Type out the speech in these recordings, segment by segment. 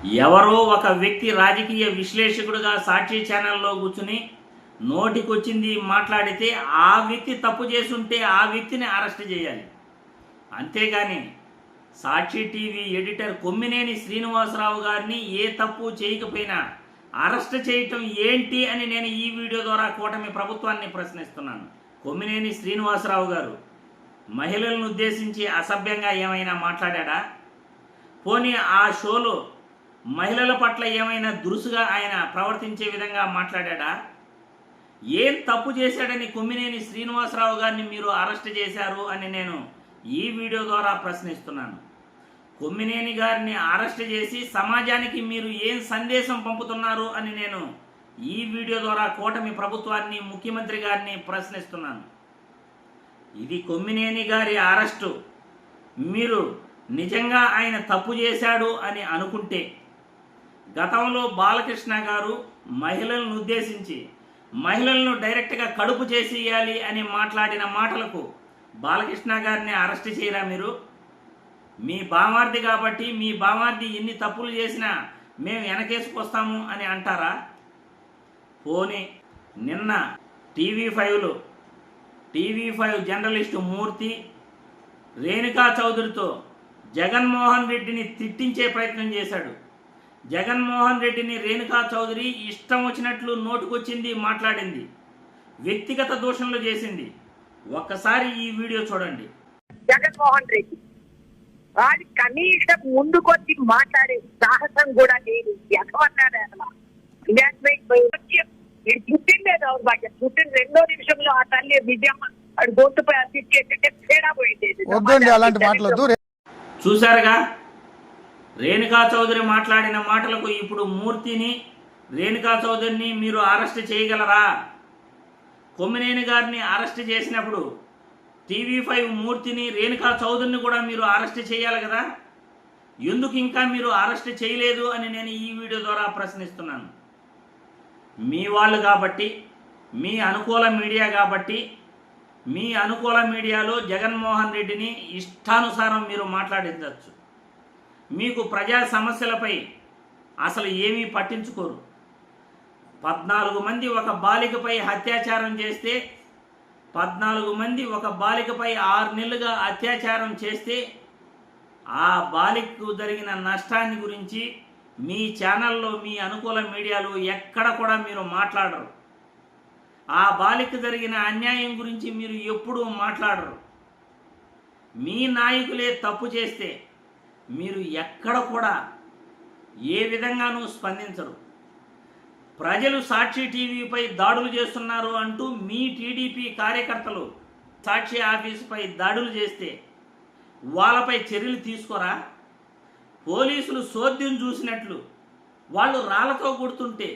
ఎవరో ఒక వ్యక్తి రాజకీయ విశ్లేషకుడుగా సాక్షి ఛానల్లో కూర్చుని నోటికొచ్చింది మాట్లాడితే ఆ వ్యక్తి తప్పు చేసుంటే ఆ వ్యక్తిని అరెస్ట్ చేయాలి. అంతేగాని సాక్షి టీవీ ఎడిటర్ కొమ్మినేని శ్రీనివాసరావు గారిని ఏ తప్పు చేయకపోయినా అరెస్ట్ చేయటం ఏంటి అని నేను ఈ వీడియో ద్వారా కూటమి ప్రభుత్వాన్ని ప్రశ్నిస్తున్నాను. కొమ్మినేని శ్రీనివాసరావు గారు మహిళలను ఉద్దేశించి అసభ్యంగా ఏమైనా మాట్లాడా? పోనీ ఆ షోలో మహిళల పట్ల ఏమైనా దురుసుగా ఆయన ప్రవర్తించే విధంగా మాట్లాడా? ఏం తప్పు చేశాడని కొమ్మినేని శ్రీనివాసరావు గారిని మీరు అరెస్ట్ చేశారు అని నేను ఈ వీడియో ద్వారా ప్రశ్నిస్తున్నాను. కొమ్మినేని గారిని అరెస్ట్ చేసి సమాజానికి మీరు ఏం సందేశం పంపుతున్నారు అని నేను ఈ వీడియో ద్వారా కూటమి ప్రభుత్వాన్ని, ముఖ్యమంత్రి గారిని ప్రశ్నిస్తున్నాను. ఇది కొమ్మినేని గారి అరెస్టు మీరు నిజంగా ఆయన తప్పు చేశాడు అని అనుకుంటే, గతంలో బాలకృష్ణ గారు మహిళలను ఉద్దేశించి మహిళలను డైరెక్ట్గా కడుపు చేసేయాలి అని మాట్లాడిన మాటలకు బాలకృష్ణ గారిని అరెస్ట్ చేయరా మీరు? మీ బామార్ది కాబట్టి మీ బామార్ది ఎన్ని తప్పులు చేసినా మేము వెనకేసుకొస్తాము అని అంటారా? పోనీ నిన్న టీవీ5 జర్నలిస్టు మూర్తి రేణుకా చౌదరితో జగన్మోహన్ రెడ్డిని తిట్టించే ప్రయత్నం చేశాడు. జగన్మోహన్ రెడ్డిని రేణుకా చౌదరి ఇష్టం వచ్చినట్లు నోటుకొచ్చింది మాట్లాడింది, వ్యక్తిగత దూషణలు చేసింది. ఒక్కసారి ఈ వీడియో చూడండి. జగన్మోహన్ రెడ్డి వాడి కనీసం ముందుకొచ్చి మాట్లాడే సాహసం కూడా లేదు. ఎక్కమన్నాడు పుట్టిందే దౌర్భాగ్యం. పుట్టిన 2వ నిమిషంలో ఆ తల్లి విజయమ్మ వాడు గొంతుపై అతికేటంటే తేడా పోయింది. చూశారుగా, రేణుకా చౌదరి మాట్లాడిన మాటలకు ఇప్పుడు మూర్తిని, రేణుకా చౌదరిని మీరు అరెస్ట్ చేయగలరా? కొమ్మినేని గారిని అరెస్ట్ చేసినప్పుడు టీవీ5 మూర్తిని, రేణుకా చౌదరిని కూడా మీరు అరెస్ట్ చేయాలి కదా. ఎందుకు ఇంకా మీరు అరెస్ట్ చేయలేదు అని నేను ఈ వీడియో ద్వారా ప్రశ్నిస్తున్నాను. మీ వాళ్ళు కాబట్టి, మీ అనుకూల మీడియా కాబట్టి, మీ అనుకూల మీడియాలో జగన్మోహన్ రెడ్డిని ఇష్టానుసారం మీరు మాట్లాడించవచ్చు. మీకు ప్రజా సమస్యలపై అసలు ఏమీ పట్టించుకోరు. 14 మంది ఒక బాలికపై అత్యాచారం చేస్తే, 14 మంది ఒక బాలికపై 6 నెలలుగా అత్యాచారం చేస్తే ఆ బాలికకు జరిగిన నష్టాన్ని గురించి మీ ఛానల్లో, మీ అనుకూల మీడియాలో ఎక్కడ కూడా మీరు మాట్లాడరు. ఆ బాలిక జరిగిన అన్యాయం గురించి మీరు ఎప్పుడూ మాట్లాడరు. మీ నాయకులే తప్పు చేస్తే మీరు ఎక్కడ కూడా ఏ విధంగానూ స్పందించరు. ప్రజలు సాక్షి టీవీపై దాడులు చేస్తున్నారు అంటూ మీ టీడీపీ కార్యకర్తలు సాక్షి ఆఫీసుపై దాడులు చేస్తే వాళ్ళపై చర్యలు తీసుకోరా? పోలీసులు సోద్యం చూసినట్లు వాళ్ళు రాళ్లతో కొడుతుంటే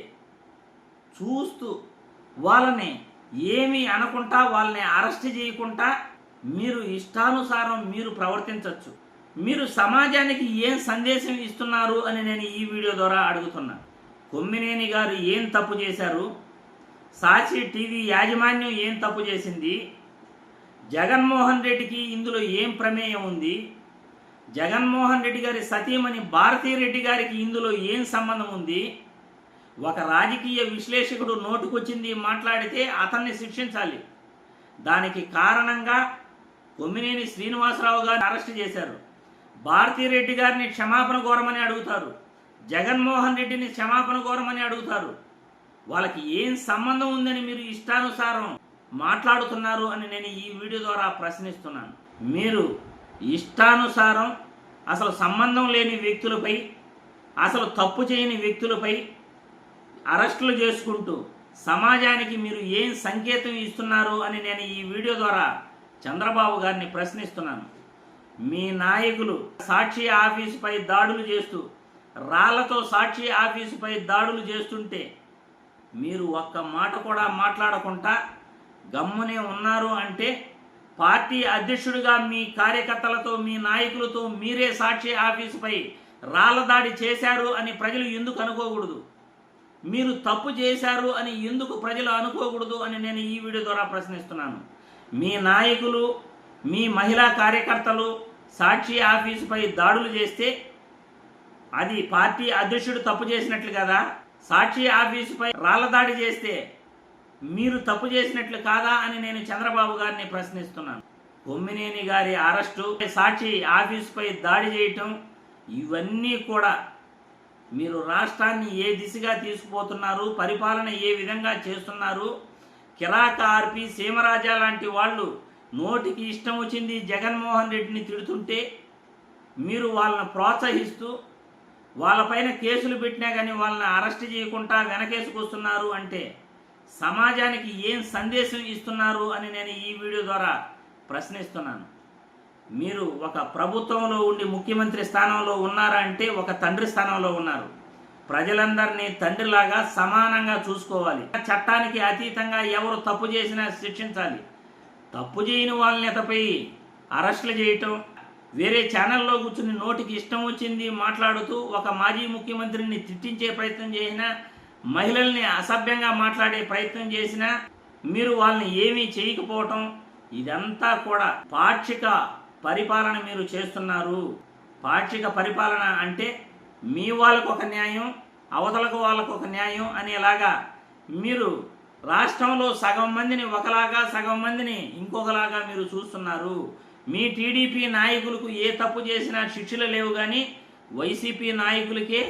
చూస్తూ వాళ్ళని ఏమీ అనకుండా, వాళ్ళని అరెస్ట్ చేయకుండా మీరు ఇష్టానుసారం మీరు ప్రవర్తించవచ్చు. మీరు సమాజానికి ఏం సందేశం ఇస్తున్నారు అని నేను ఈ వీడియో ద్వారా అడుగుతున్నా. కొమ్మినేని గారు ఏం తప్పు చేశారు? సాక్షి టీవీ యాజమాన్యం ఏం తప్పు చేసింది? జగన్మోహన్ రెడ్డికి ఇందులో ఏం ప్రమేయం ఉంది? జగన్మోహన్ రెడ్డి గారి సతీమణి భారతీరెడ్డి గారికి ఇందులో ఏం సంబంధం ఉంది? ఒక రాజకీయ విశ్లేషకుడు నోటుకొచ్చింది మాట్లాడితే అతన్ని శిక్షించాలి. దానికి కారణంగా కొమ్మినేని శ్రీనివాసరావు గారిని అరెస్ట్ చేశారు. భారతీరెడ్డి గారిని క్షమాపణ కోరమని అడుగుతారు, జగన్మోహన్ రెడ్డిని క్షమాపణ కోరమని అడుగుతారు. వాళ్ళకి ఏం సంబంధం ఉందని మీరు ఇష్టానుసారం మాట్లాడుతున్నారు అని నేను ఈ వీడియో ద్వారా ప్రశ్నిస్తున్నాను. మీరు ఇష్టానుసారం అసలు సంబంధం లేని వ్యక్తులపై, అసలు తప్పు చేయని వ్యక్తులపై అరెస్టులు చేసుకుంటూ సమాజానికి మీరు ఏం సంకేతం ఇస్తున్నారు అని నేను ఈ వీడియో ద్వారా చంద్రబాబు గారిని ప్రశ్నిస్తున్నాను. మీ నాయకులు సాక్షి ఆఫీసుపై దాడులు చేస్తూ, రాళ్లతో సాక్షి ఆఫీసుపై దాడులు చేస్తుంటే మీరు ఒక్క మాట కూడా మాట్లాడకుండా గమ్మునే ఉన్నారు అంటే, పార్టీ అధ్యక్షుడిగా మీ కార్యకర్తలతో, మీ నాయకులతో మీరే సాక్షి ఆఫీసుపై రాళ్ల దాడి చేశారు అని ప్రజలు ఎందుకు అనుకోకూడదు? మీరు తప్పు చేశారు అని ఎందుకు ప్రజలు అనుకోకూడదు అని నేను ఈ వీడియో ద్వారా ప్రశ్నిస్తున్నాను. మీ నాయకులు, మీ మహిళా కార్యకర్తలు సాక్షి ఆఫీసుపై దాడులు చేస్తే అది పార్టీ అధ్యక్షుడు తప్పు చేసినట్లు కదా? సాక్షి ఆఫీసుపై రాళ్ల దాడి చేస్తే మీరు తప్పు చేసినట్లు కాదా అని నేను చంద్రబాబు గారిని ప్రశ్నిస్తున్నాను. కొమ్మినేని గారి అరెస్టు, సాక్షి ఆఫీసుపై దాడి చేయటం, ఇవన్నీ కూడా మీరు రాష్ట్రాన్ని ఏ దిశగా తీసుకుపోతున్నారు, పరిపాలన ఏ విధంగా చేస్తున్నారు. కిరాక ఆర్పి, సీమరాజా లాంటి వాళ్ళు నోటికి ఇష్టం వచ్చింది జగన్మోహన్ రెడ్డిని తిడుతుంటే మీరు వాళ్ళని ప్రోత్సహిస్తూ వాళ్ళపైన కేసులు పెట్టినా కానీ వాళ్ళని అరెస్ట్ చేయకుండా వెనకేసుకొస్తున్నారు అంటే సమాజానికి ఏం సందేశం ఇస్తున్నారు అని నేను ఈ వీడియో ద్వారా ప్రశ్నిస్తున్నాను. మీరు ఒక ప్రభుత్వంలో ఉండి ముఖ్యమంత్రి స్థానంలో ఉన్నారా అంటే ఒక తండ్రి స్థానంలో ఉన్నారు. ప్రజలందరినీ తండ్రిలాగా సమానంగా చూసుకోవాలి. చట్టానికి అతీతంగా ఎవరు తప్పు చేసినా శిక్షించాలి. తప్పు చేయని వాళ్ళని ఎతపై అరెస్టులు చేయటం, వేరే ఛానల్లో కూర్చుని నోటికి ఇష్టం వచ్చింది మాట్లాడుతూ ఒక మాజీ ముఖ్యమంత్రిని తిట్టించే ప్రయత్నం చేసినా, మహిళల్ని అసభ్యంగా మాట్లాడే ప్రయత్నం చేసినా మీరు వాళ్ళని ఏమీ చేయకపోవటం, ఇదంతా కూడా పాక్షిక పరిపాలన మీరు చేస్తున్నారు. పాక్షిక పరిపాలన అంటే మీ వాళ్ళకు ఒక న్యాయం, అవతలకు వాళ్ళకు ఒక న్యాయం అనేలాగా మీరు రాష్ట్రంలో సగం మందిని ఒకలాగా, సగం మందిని ఇంకొకలాగా మీరు చూస్తున్నారు. మీ టీడీపీ నాయకులకు ఏ తప్పు చేసినా శిక్షలు లేవు, కానీ వైసీపీ నాయకులకే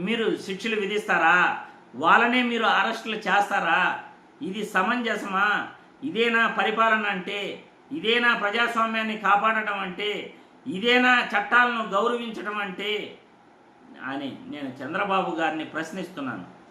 మీరు శిక్షలు విధిస్తారా? వాళ్ళనే మీరు అరెస్టులు చేస్తారా? ఇది సమంజసమా? ఇదేనా పరిపాలన అంటే? ఇదేనా ప్రజాస్వామ్యాన్ని కాపాడటం అంటే? ఇదేనా చట్టాలను గౌరవించడం అంటే అని నేను చంద్రబాబు గారిని ప్రశ్నిస్తున్నాను.